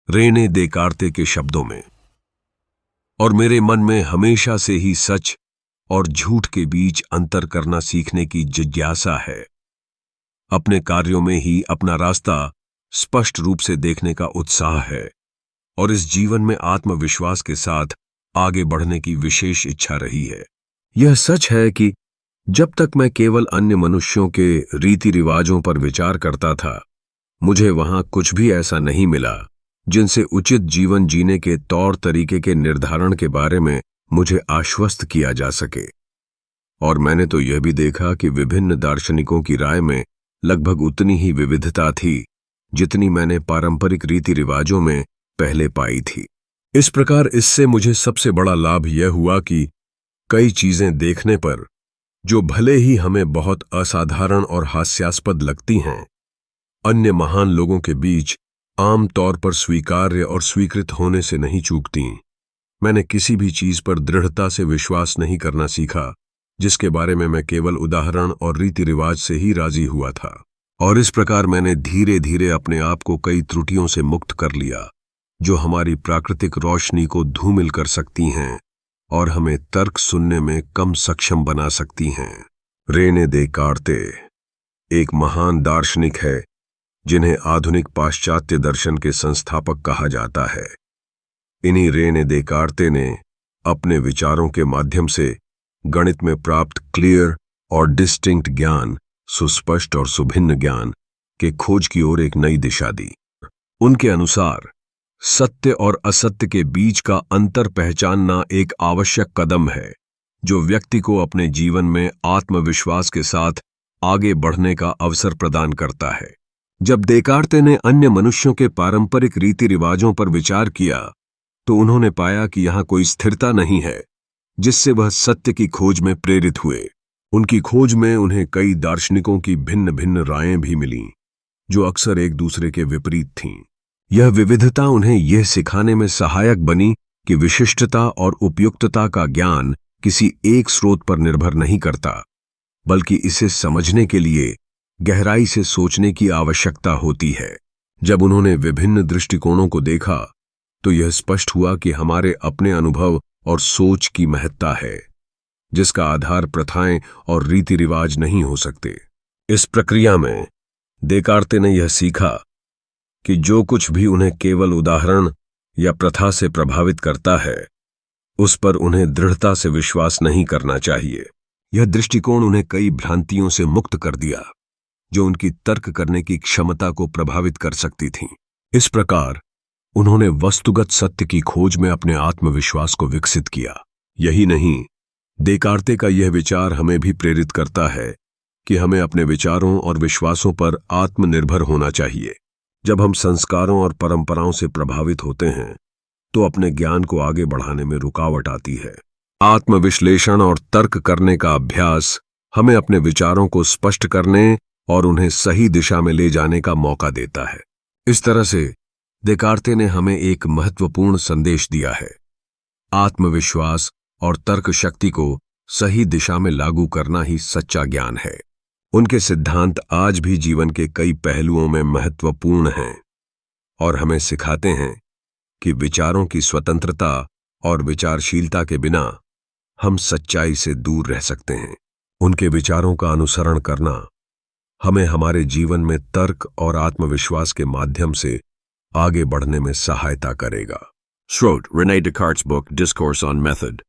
Renee देकार्ते के शब्दों में। और मेरे मन में हमेशा से ही सच और झूठ के बीच अंतर करना सीखने की जिज्ञासा है। अपने कार्यों में ही अपना रास्ता स्पष्ट रूप से देखने का उत्साह है और इस जीवन में आत्मविश्वास के साथ आगे बढ़ने की विशेष इच्छा रही है। यह सच है कि जब तक मैं केवल अन्य मनुष्यों के रीति रिवाजों पर विचार करता था, मुझे वहां कुछ भी ऐसा नहीं मिला जिनसे उचित जीवन जीने के तौर तरीके के निर्धारण के बारे में मुझे आश्वस्त किया जा सके। और मैंने तो यह भी देखा कि विभिन्न दार्शनिकों की राय में लगभग उतनी ही विविधता थी जितनी मैंने पारंपरिक रीति रिवाजों में पहले पाई थी। इस प्रकार इससे मुझे सबसे बड़ा लाभ यह हुआ कि कई चीजें देखने पर, जो भले ही हमें बहुत असाधारण और हास्यास्पद लगती हैं, अन्य महान लोगों के बीच आम तौर पर स्वीकार्य और स्वीकृत होने से नहीं चूकती। मैंने किसी भी चीज पर दृढ़ता से विश्वास नहीं करना सीखा जिसके बारे में मैं केवल उदाहरण और रीति रिवाज से ही राजी हुआ था। और इस प्रकार मैंने धीरे धीरे अपने आप को कई त्रुटियों से मुक्त कर लिया जो हमारी प्राकृतिक रोशनी को धूमिल कर सकती हैं और हमें तर्क सुनने में कम सक्षम बना सकती हैं। रेने देकार्ते एक महान दार्शनिक है जिन्हें आधुनिक पाश्चात्य दर्शन के संस्थापक कहा जाता है। इन्हीं रेने देकार्ते ने अपने विचारों के माध्यम से गणित में प्राप्त क्लियर और डिस्टिंक्ट ज्ञान, सुस्पष्ट और सुभिन्न ज्ञान के खोज की ओर एक नई दिशा दी। उनके अनुसार सत्य और असत्य के बीच का अंतर पहचानना एक आवश्यक कदम है जो व्यक्ति को अपने जीवन में आत्मविश्वास के साथ आगे बढ़ने का अवसर प्रदान करता है। जब देकार्ते ने अन्य मनुष्यों के पारंपरिक रीति रिवाजों पर विचार किया तो उन्होंने पाया कि यहाँ कोई स्थिरता नहीं है, जिससे वह सत्य की खोज में प्रेरित हुए। उनकी खोज में उन्हें कई दार्शनिकों की भिन्न भिन्न रायें भी मिलीं, जो अक्सर एक दूसरे के विपरीत थीं। यह विविधता उन्हें यह सिखाने में सहायक बनी कि विशिष्टता और उपयुक्तता का ज्ञान किसी एक स्रोत पर निर्भर नहीं करता, बल्कि इसे समझने के लिए गहराई से सोचने की आवश्यकता होती है। जब उन्होंने विभिन्न दृष्टिकोणों को देखा तो यह स्पष्ट हुआ कि हमारे अपने अनुभव और सोच की महत्ता है, जिसका आधार प्रथाएं और रीति रिवाज नहीं हो सकते। इस प्रक्रिया में देकार्ते ने यह सीखा कि जो कुछ भी उन्हें केवल उदाहरण या प्रथा से प्रभावित करता है, उस पर उन्हें दृढ़ता से विश्वास नहीं करना चाहिए। यह दृष्टिकोण उन्हें कई भ्रांतियों से मुक्त कर दिया जो उनकी तर्क करने की क्षमता को प्रभावित कर सकती थीं। इस प्रकार उन्होंने वस्तुगत सत्य की खोज में अपने आत्मविश्वास को विकसित किया। यही नहीं, देकार्ते का यह विचार हमें भी प्रेरित करता है कि हमें अपने विचारों और विश्वासों पर आत्मनिर्भर होना चाहिए। जब हम संस्कारों और परंपराओं से प्रभावित होते हैं तो अपने ज्ञान को आगे बढ़ाने में रुकावट आती है। आत्मविश्लेषण और तर्क करने का अभ्यास हमें अपने विचारों को स्पष्ट करने और उन्हें सही दिशा में ले जाने का मौका देता है। इस तरह से देकार्ते ने हमें एक महत्वपूर्ण संदेश दिया है। आत्मविश्वास और तर्क शक्ति को सही दिशा में लागू करना ही सच्चा ज्ञान है। उनके सिद्धांत आज भी जीवन के कई पहलुओं में महत्वपूर्ण हैं और हमें सिखाते हैं कि विचारों की स्वतंत्रता और विचारशीलता के बिना हम सच्चाई से दूर रह सकते हैं। उनके विचारों का अनुसरण करना हमें हमारे जीवन में तर्क और आत्मविश्वास के माध्यम से आगे बढ़ने में सहायता करेगा। Schroed, René Descartes' book, Discourse on Method.